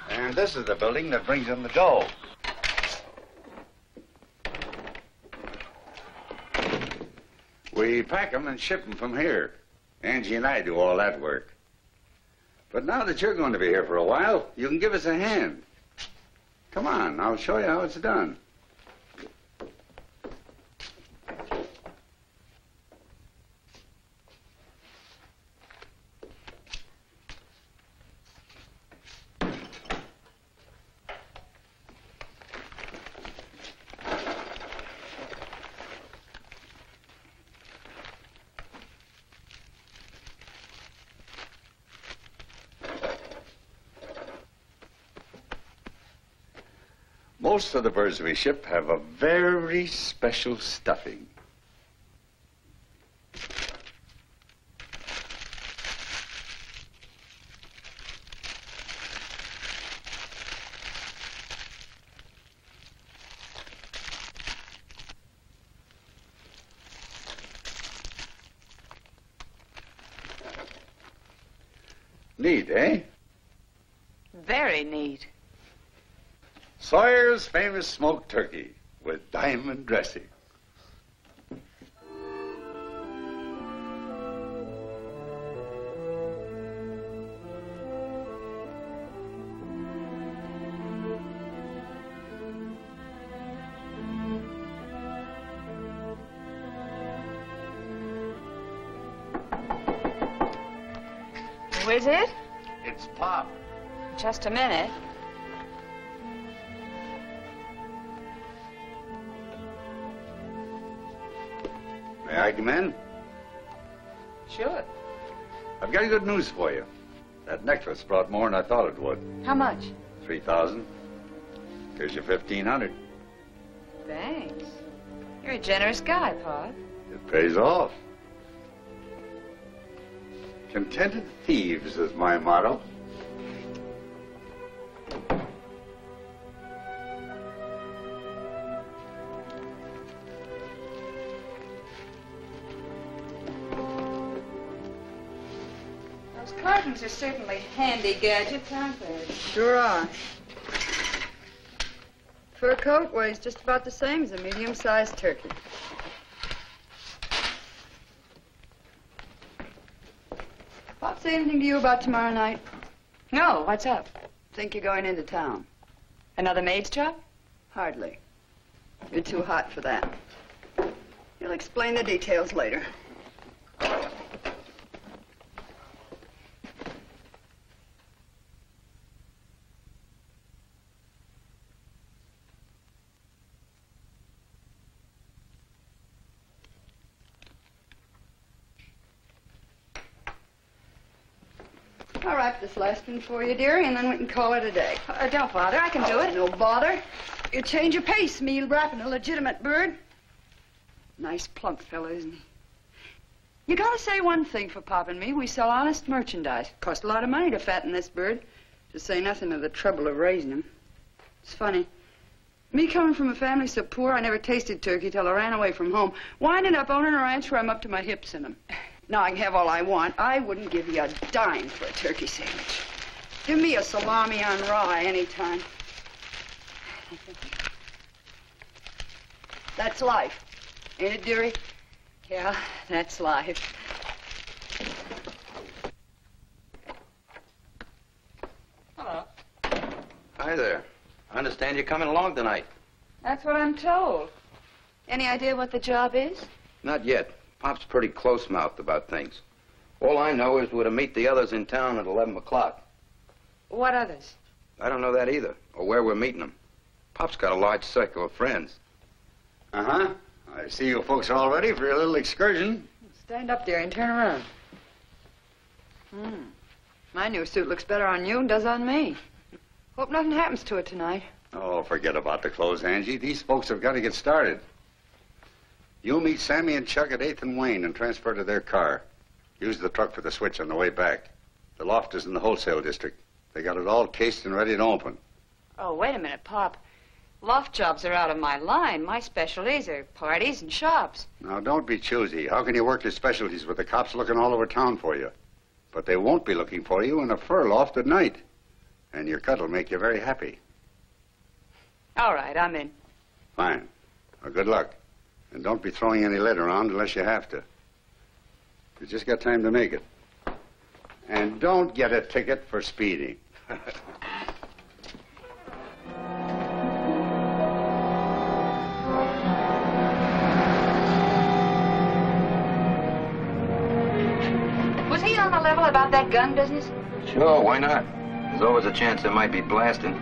And this is the building that brings in the dough. We pack them and ship them from here. Angie and I do all that work. But now that you're going to be here for a while, you can give us a hand. Come on, I'll show you how it's done. Most of the birds we ship have a very special stuffing. Neat, eh? Very neat. Sawyer's famous smoked turkey with diamond dressing. Who is it? It's Pop. Just a minute. May I come in? Sure. I've got good news for you. That necklace brought more than I thought it would. How much? 3,000. Here's your 1,500. Thanks. You're a generous guy, Pop. It pays off. Contented thieves is my motto. Cartons are certainly handy gadgets, aren't they? Sure are. Fur coat weighs just about the same as a medium-sized turkey. Pop say anything to you about tomorrow night? No, what's up? Think you're going into town? Another maid's job? Hardly. You're too hot for that. He'll explain the details later. I'll wrap this last one for you, dearie, and then we can call it a day. Don't bother. I can do it. No bother. You change your pace, meal wrapping a legitimate bird. Nice plump fellow, isn't he? You gotta say one thing for Pop and me. We sell honest merchandise. Cost a lot of money to fatten this bird, to say nothing of the trouble of raising him. It's funny. Me coming from a family so poor I never tasted turkey till I ran away from home, winding up owning a ranch where I'm up to my hips in them. Now I can have all I want. I wouldn't give you a dime for a turkey sandwich. Give me a salami on rye anytime. That's life. Ain't it, dearie? Yeah, that's life. Hello. Hi there. I understand you're coming along tonight. That's what I'm told. Any idea what the job is? Not yet. Pop's pretty close-mouthed about things. All I know is we're to meet the others in town at 11 o'clock. What others? I don't know that either, or where we're meeting them. Pop's got a large circle of friends. Uh-huh. I see you folks are all ready for your little excursion. Stand up there and turn around. My new suit looks better on you than does on me. Hope nothing happens to it tonight. Oh, forget about the clothes, Angie. These folks have got to get started. You'll meet Sammy and Chuck at 8th and Wayne and transfer to their car. Use the truck for the switch on the way back. The loft is in the wholesale district. They got it all cased and ready to open. Oh, wait a minute, Pop. Loft jobs are out of my line. My specialties are parties and shops. Now, don't be choosy. How can you work your specialties with the cops looking all over town for you? But they won't be looking for you in a fur loft at night. And your cut will make you very happy. All right, I'm in. Fine. Well, good luck. And don't be throwing any lead around unless you have to. You just got time to make it. And don't get a ticket for speeding. Was he on the level about that gun business? Sure, why not? There's always a chance there might be blasting.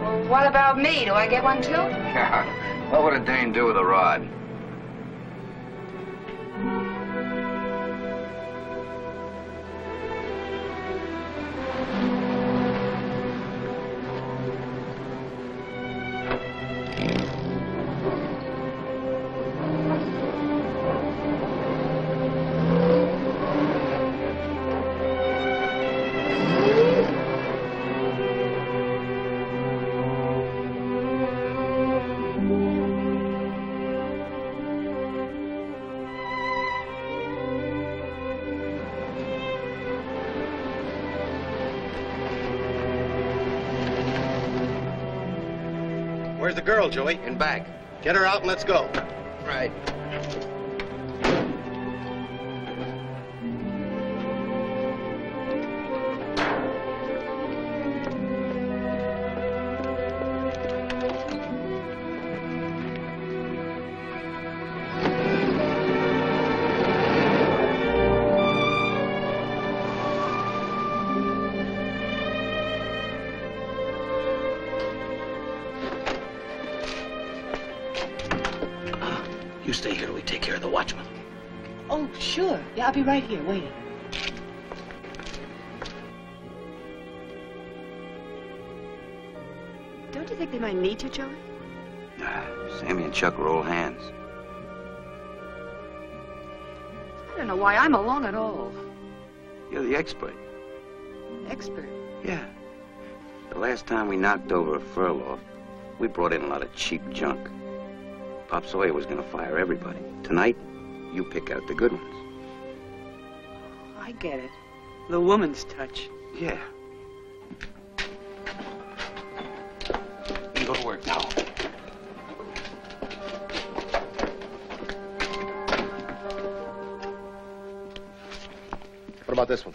Well, what about me? Do I get one too? Yeah. What would a dame do with a rod? Where's the girl, Joey? In back. Get her out and let's go. Right. You stay here till we take care of the watchman. Oh, sure. Yeah, I'll be right here waiting. Don't you think they might need you, Joey? Sammy and Chuck are old hands. I don't know why I'm along at all. You're the expert. Expert? Yeah. The last time we knocked over a fur loft, we brought in a lot of cheap junk. Pop Sawyer was gonna fire everybody. Tonight, you pick out the good ones. I get it. The woman's touch. Yeah. You can go to work now. What about this one?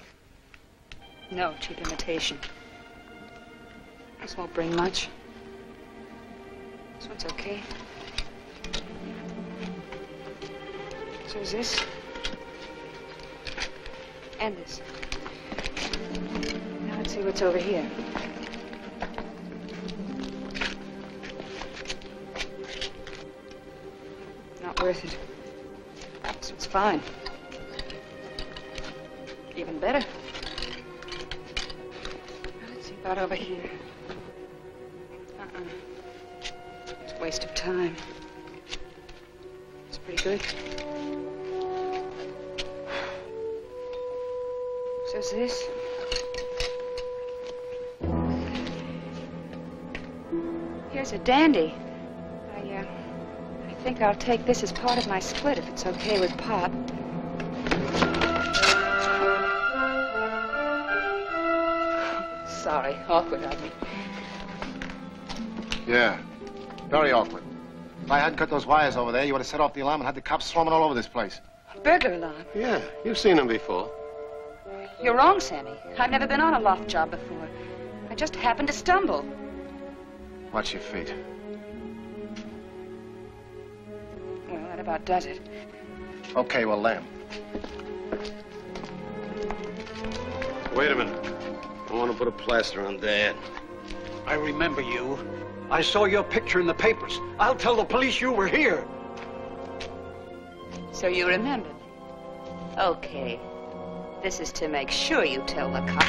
No, cheap imitation. This won't bring much. This one's okay. So is this. And this. Now let's see what's over here. Not worth it. This one's fine. Even better. Now let's see about over here. It's a waste of time. It's pretty good. So's this. Here's a dandy. I think I'll take this as part of my split if it's okay with Pop. Sorry, awkward of me. Yeah, very awkward. If I hadn't cut those wires over there, you would have set off the alarm and had the cops swarming all over this place. Burglar alarm? Yeah, you've seen them before. You're wrong, Sammy. I've never been on a loft job before. I just happened to stumble. Watch your feet. Well, that about does it. Okay, well, lamb. Wait a minute. I want to put a plaster on Dad. I remember you. I saw your picture in the papers. I'll tell the police you were here. So you remembered? Okay. This is to make sure you tell the cops.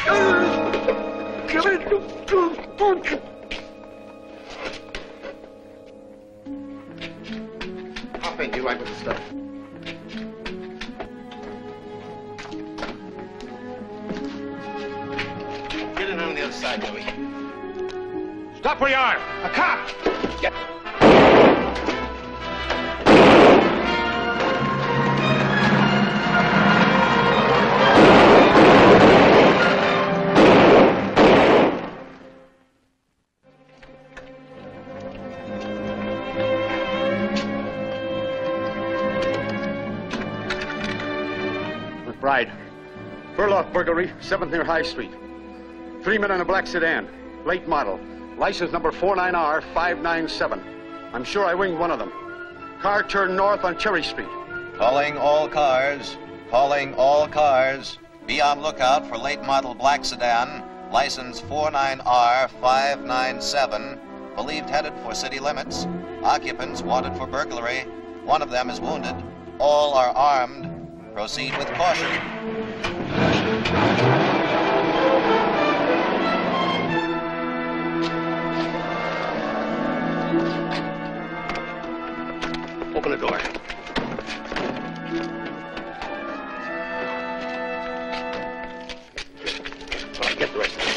Hop in, you right with the stuff. Get in on the other side, Joey. Stop where you are! A cop! Get. McBride. Furlough burglary, 7th near High Street. 3 men in a black sedan, late model. License number 49R597. I'm sure I winged one of them. Car turned north on Cherry Street. Calling all cars. Calling all cars. Be on lookout for late model black sedan, license 49R597, believed headed for city limits. Occupants wanted for burglary. One of them is wounded. All are armed. Proceed with caution. Open the door. Well, get the rest of it.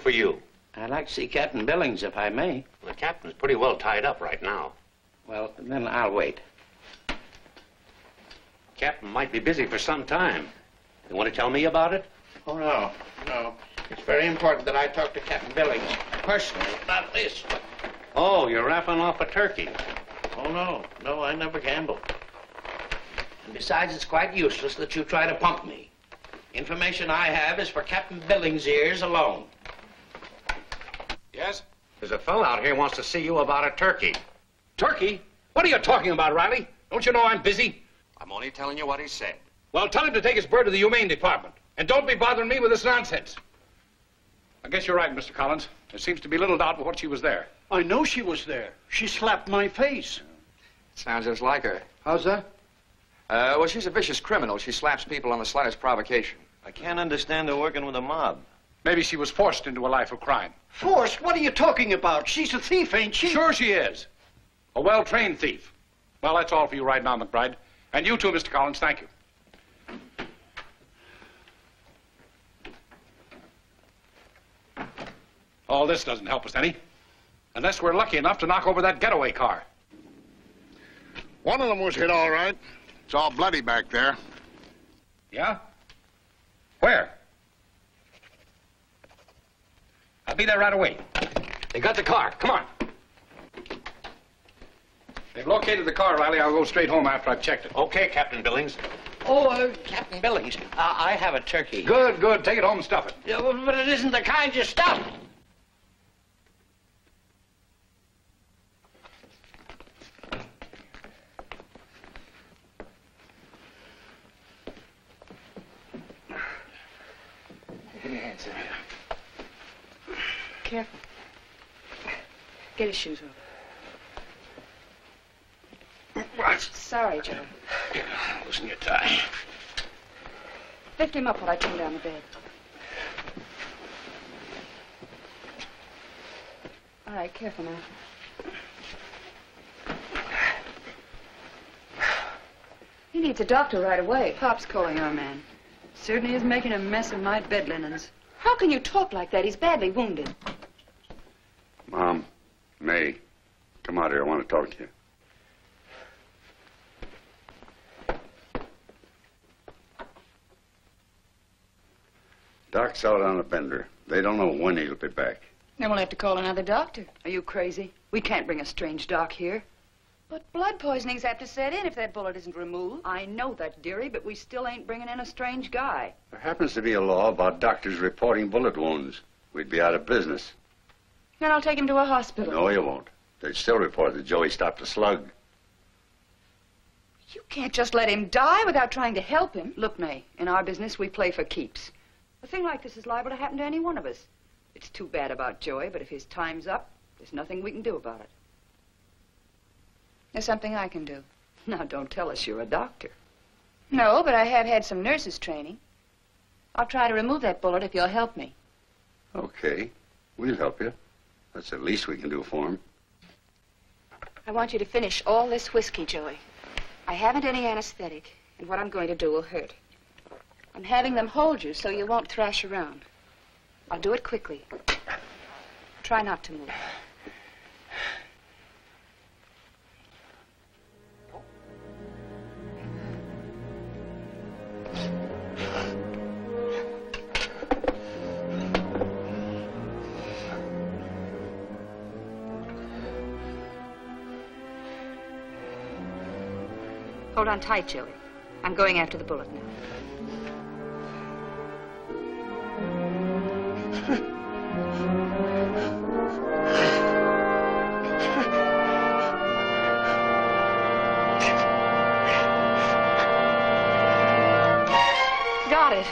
For you. I'd like to see Captain Billings, if I may. The captain's pretty well tied up right now. Well, then I'll wait. Captain might be busy for some time. You want to tell me about it? Oh, no. It's very important that I talk to Captain Billings personally about this. Oh, you're raffling off a turkey. Oh, no, I never gamble. And besides, it's quite useless that you try to pump me. Information I have is for Captain Billings' ears alone. Yes? There's a fellow out here who wants to see you about a turkey. Turkey? What are you talking about, Riley? Don't you know I'm busy? I'm only telling you what he said. Well, tell him to take his bird to the Humane Department. And don't be bothering me with this nonsense. I guess you're right, Mr. Collins. There seems to be little doubt what she was there. I know she was there. She slapped my face. Sounds just like her. How's that? Well, she's a vicious criminal. She slaps people on the slightest provocation. I can't understand her working with a mob. Maybe she was forced into a life of crime. Forced? What are you talking about? She's a thief, ain't she? Sure she is. A well-trained thief. Well, that's all for you right now, McBride. And you too, Mr. Collins. Thank you. All this doesn't help us any. Unless we're lucky enough to knock over that getaway car. One of them was hit all right. It's all bloody back there. Yeah? Where? I'll be there right away. They got the car. Come on. They've located the car, Riley. I'll go straight home after I've checked it. Okay, Captain Billings. Oh, Captain Billings, I have a turkey. Good, good. Take it home and stuff it. Yeah, but it isn't the kind you stuff. Give me a hand, sir. Careful. Get his shoes off. What? Sorry, Joe. Loosen your tie. Lift him up while I turn down the bed. All right, careful now. He needs a doctor right away. Pop's calling our man. Certainly is making a mess of my bed linens. How can you talk like that? He's badly wounded. Mom, May, come out here. I want to talk to you. Doc's out on a bender. They don't know when he'll be back. Then we'll have to call another doctor. Are you crazy? We can't bring a strange doc here. But blood poisoning's apt to set in if that bullet isn't removed. I know that, dearie, but we still ain't bringing in a strange guy. There happens to be a law about doctors reporting bullet wounds. We'd be out of business. Then I'll take him to a hospital. No, you won't. They'd still report that Joey stopped a slug. You can't just let him die without trying to help him. Look, May, in our business, we play for keeps. A thing like this is liable to happen to any one of us. It's too bad about Joey, but if his time's up, there's nothing we can do about it. There's something I can do. Now, don't tell us you're a doctor. No, but I have had some nurses' training. I'll try to remove that bullet if you'll help me. Okay, we'll help you. That's the least we can do for him. I want you to finish all this whiskey, Joey. I haven't any anesthetic, and what I'm going to do will hurt. I'm having them hold you so you won't thrash around. I'll do it quickly. Try not to move. Hold on tight, Joey. I'm going after the bullet now. Got it.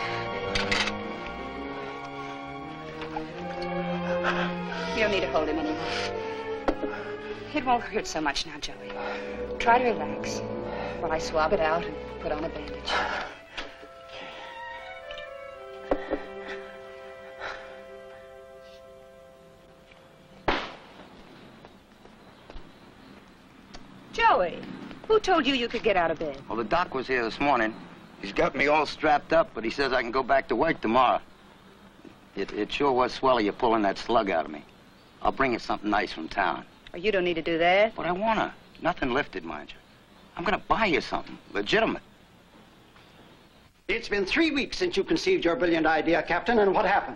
You don't need to hold him anymore. It won't hurt so much now, Joey. Try to relax while I swab it out and put on a bandage. Joey, who told you you could get out of bed? Well, the doc was here this morning. He's got me all strapped up, but he says I can go back to work tomorrow. It sure was swell of you pulling that slug out of me. I'll bring you something nice from town. Oh, you don't need to do that. But I wanna. Nothing lifted, mind you. I'm gonna buy you something legitimate. It's been 3 weeks since you conceived your brilliant idea, Captain, and what happened?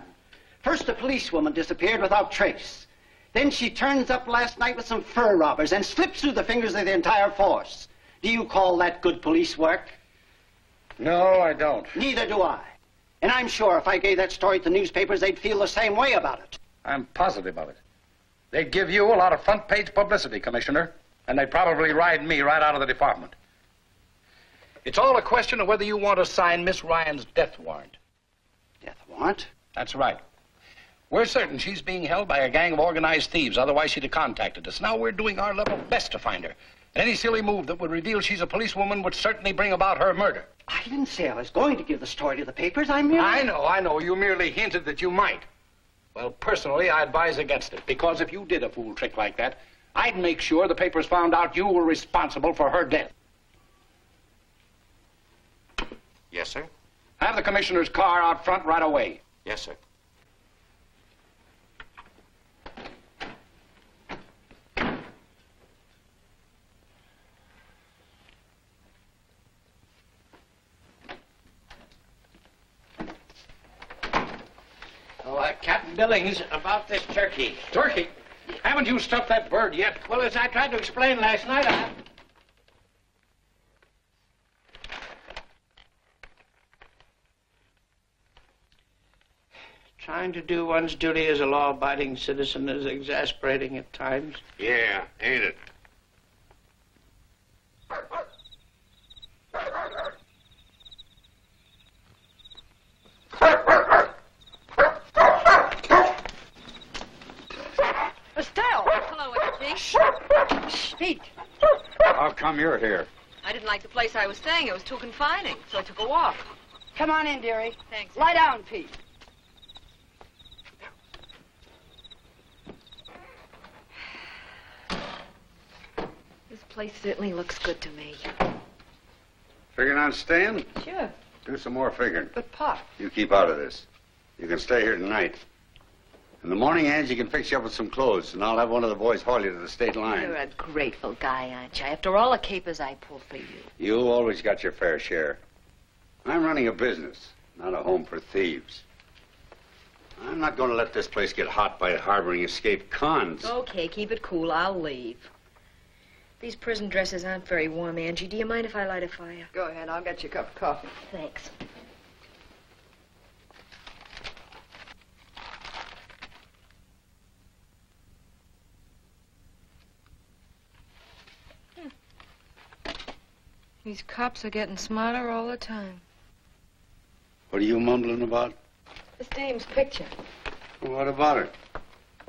First, a policewoman disappeared without trace. Then she turns up last night with some fur robbers and slips through the fingers of the entire force. Do you call that good police work? No, I don't. Neither do I. And I'm sure if I gave that story to the newspapers, they'd feel the same way about it. I'm positive of it. They'd give you a lot of front-page publicity, Commissioner, and they'd probably ride me right out of the department. It's all a question of whether you want to sign Miss Ryan's death warrant. Death warrant? That's right. We're certain she's being held by a gang of organized thieves, otherwise she'd have contacted us. Now we're doing our level best to find her. And any silly move that would reveal she's a policewoman would certainly bring about her murder. I didn't say I was going to give the story to the papers. I merely... I know. You merely hinted that you might. Well, personally, I advise against it, because if you did a fool trick like that, I'd make sure the papers found out you were responsible for her death. Yes, sir. Have the commissioner's car out front right away. Yes, sir. Captain Billings, about this turkey. Turkey? Haven't you stuffed that bird yet? Well, as I tried to explain last night, Trying to do one's duty as a law-abiding citizen is exasperating at times. Yeah, ain't it? Speak. How come you're here? I didn't like the place I was staying. It was too confining, so I took a walk. Come on in, dearie. Thanks. Lie down, Pete. This place certainly looks good to me. Figuring on staying? Sure. Do some more figuring. But, Pop. You keep out of this. You can stay here tonight. In the morning, Angie can fix you up with some clothes, and I'll have one of the boys haul you to the state line. You're a grateful guy, aren't you? After all the capers I pull for you. You always got your fair share. I'm running a business, not a home for thieves. I'm not going to let this place get hot by harboring escaped cons. Okay, keep it cool. I'll leave. These prison dresses aren't very warm, Angie. Do you mind if I light a fire? Go ahead. I'll get you a cup of coffee. Thanks. These cops are getting smarter all the time. What are you mumbling about? This dame's picture. Well, what about her?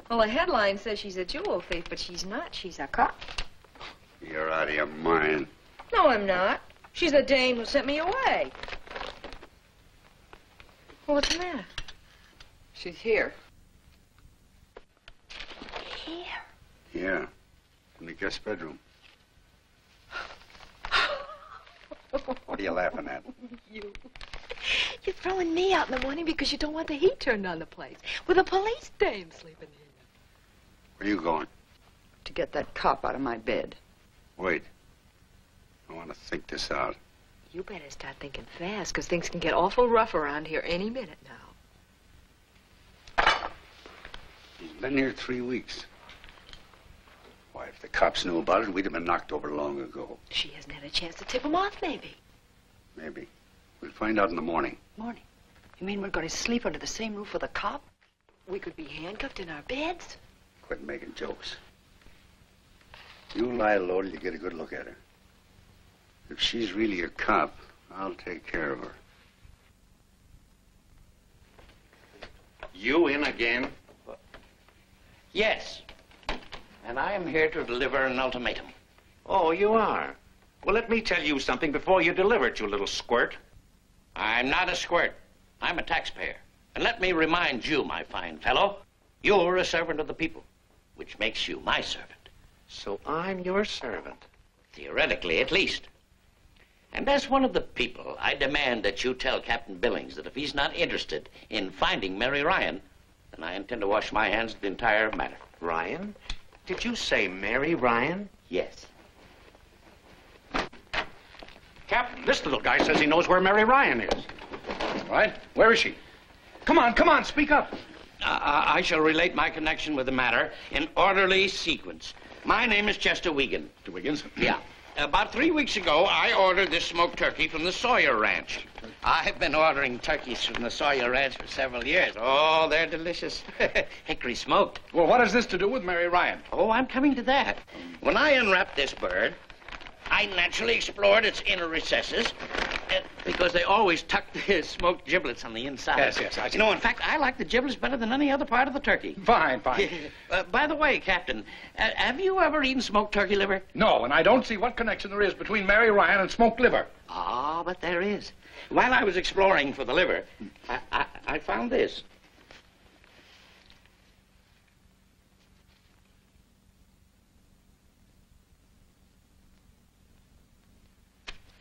Well, the headline says she's a jewel thief, but she's not. She's a cop. You're out of your mind. No, I'm not. She's the dame who sent me away. Well, what's the matter? She's here. Here? Yeah. In the guest bedroom. What are you laughing at? You. You're throwing me out in the morning because you don't want the heat turned on the place. With a police dame sleeping here. Where are you going? To get that cop out of my bed. Wait. I want to think this out. You better start thinking fast, because things can get awful rough around here any minute now. He's been here 3 weeks. Why, if the cops knew about it, we'd have been knocked over long ago. She hasn't had a chance to tip him off, maybe. Maybe. We'll find out in the morning. Morning? You mean we're going to sleep under the same roof with a cop? We could be handcuffed in our beds. Quit making jokes. You lie low till you get a good look at her. If she's really a cop, I'll take care of her. You in again? Yes. And I am here to deliver an ultimatum. Oh, you are? Well, let me tell you something before you deliver it, you little squirt. I'm not a squirt. I'm a taxpayer. And let me remind you, my fine fellow, you're a servant of the people, which makes you my servant. So I'm your servant? Theoretically, at least. And as one of the people, I demand that you tell Captain Billings that if he's not interested in finding Mary Ráian, then I intend to wash my hands of the entire matter. Ráian? Did you say Mary Ráian? Yes. Captain, this little guy says he knows where Mary Ráian is. Right? Where is she? Come on, speak up. I shall relate my connection with the matter in orderly sequence. My name is Chester Wiegand. To Wiggins? Yeah. About 3 weeks ago, I ordered this smoked turkey from the Sawyer Ranch. I've been ordering turkeys from the Sawyer Ranch for several years. Oh, they're delicious. Hickory smoked. Well, what has this to do with Mary Ráian? Oh, I'm coming to that. When I unwrapped this bird, I naturally explored its inner recesses because they always tuck the smoked giblets on the inside. Yes, I see. You know, in fact, I like the giblets better than any other part of the turkey. Fine. By the way, Captain, have you ever eaten smoked turkey liver? No, and I don't see what connection there is between Mary Ráian and smoked liver. Ah, but there is. While I was exploring for the liver, I found this.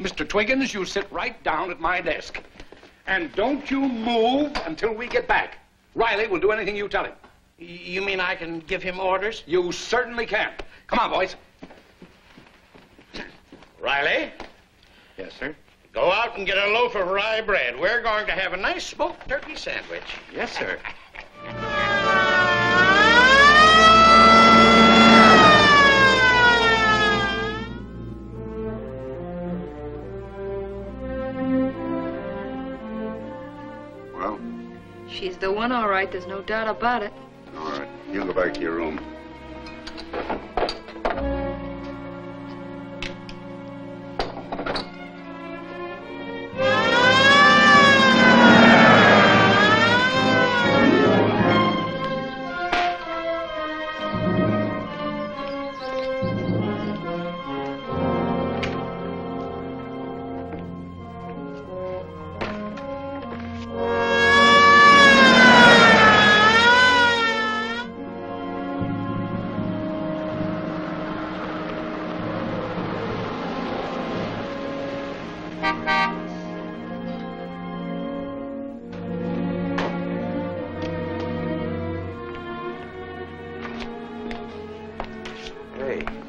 Mr. Twiggins, you sit right down at my desk. And don't you move until we get back. Riley will do anything you tell him. You mean I can give him orders? You certainly can. Come on, boys. Riley? Yes, sir? Go out and get a loaf of rye bread. We're going to have a nice smoked turkey sandwich. Yes, sir. Well? She's the one, all right. There's no doubt about it. All right. You go back to your room.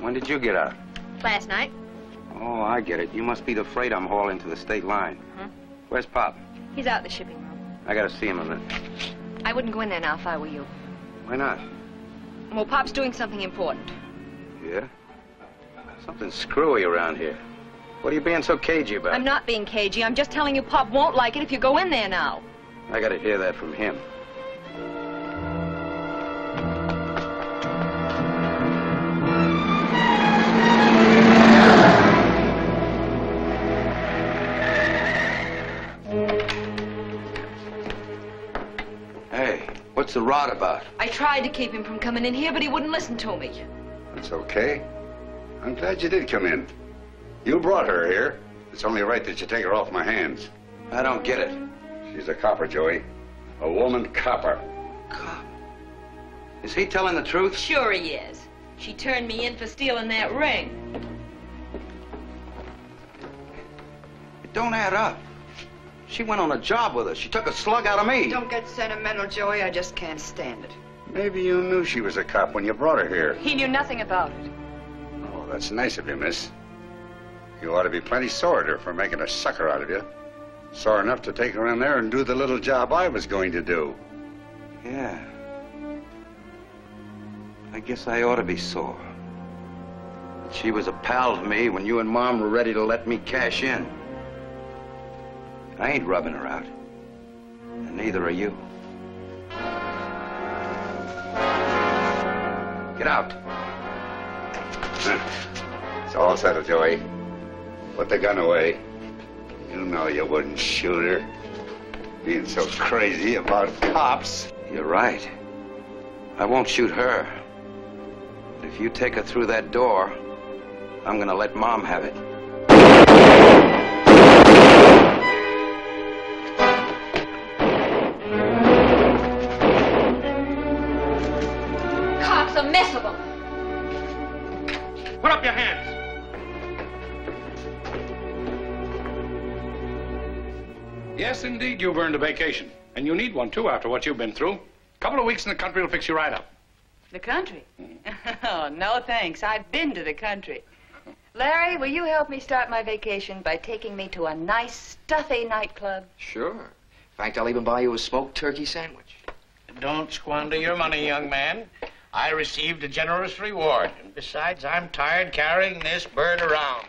When did you get out? Last night. Oh, I get it. You must be the freight I'm hauling to the state line. Huh? Where's Pop? He's out in the shipping room. I gotta see him a minute. I wouldn't go in there now if I were you. Why not? Well, Pop's doing something important. Yeah? Something screwy around here. What are you being so cagey about? I'm not being cagey. I'm just telling you Pop won't like it if you go in there now. I gotta hear that from him. Hey, what's the rot about? I tried to keep him from coming in here, but he wouldn't listen to me. It's okay. I'm glad you did come in. You brought her here. It's only right that you take her off my hands. I don't get it. She's a copper, Joey. A woman copper. Is he telling the truth? Sure he is. She turned me in for stealing that ring. It don't add up. She went on a job with us. She took a slug out of me. Don't get sentimental, Joey. I just can't stand it. Maybe you knew she was a cop when you brought her here. He knew nothing about it. Oh, that's nice of you, miss. You ought to be plenty sore at her for making a sucker out of you. Sore enough to take her in there and do the little job I was going to do. Yeah. I guess I ought to be sore. She was a pal to me when you and Mom were ready to let me cash in. I ain't rubbing her out. And neither are you. Get out. It's all settled, Joey. Put the gun away. You know you wouldn't shoot her. Being so crazy about cops. You're right. I won't shoot her. But if you take her through that door, I'm gonna let Mom have it. Cops, a mess of them. Put up your hands. Yes, indeed, you've earned a vacation. And you need one, too, after what you've been through. A couple of weeks in the country will fix you right up. The country? Oh, no thanks. I've been to the country. Larry, will you help me start my vacation by taking me to a nice, stuffy nightclub? Sure. In fact, I'll even buy you a smoked turkey sandwich. Don't squander your money, young man. I received a generous reward. And besides, I'm tired carrying this bird around.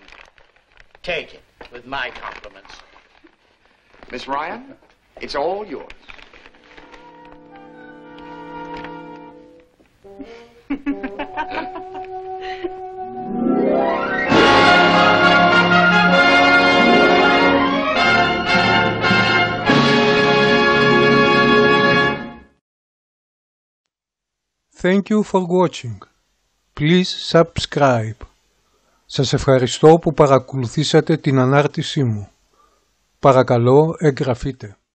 Take it with my compliments. Miss Ryan, it's all yours. Thank you for watching. Please subscribe. Σας ευχαριστώ που παρακολουθήσατε την ανάρτησή μου. Παρακαλώ εγγραφείτε.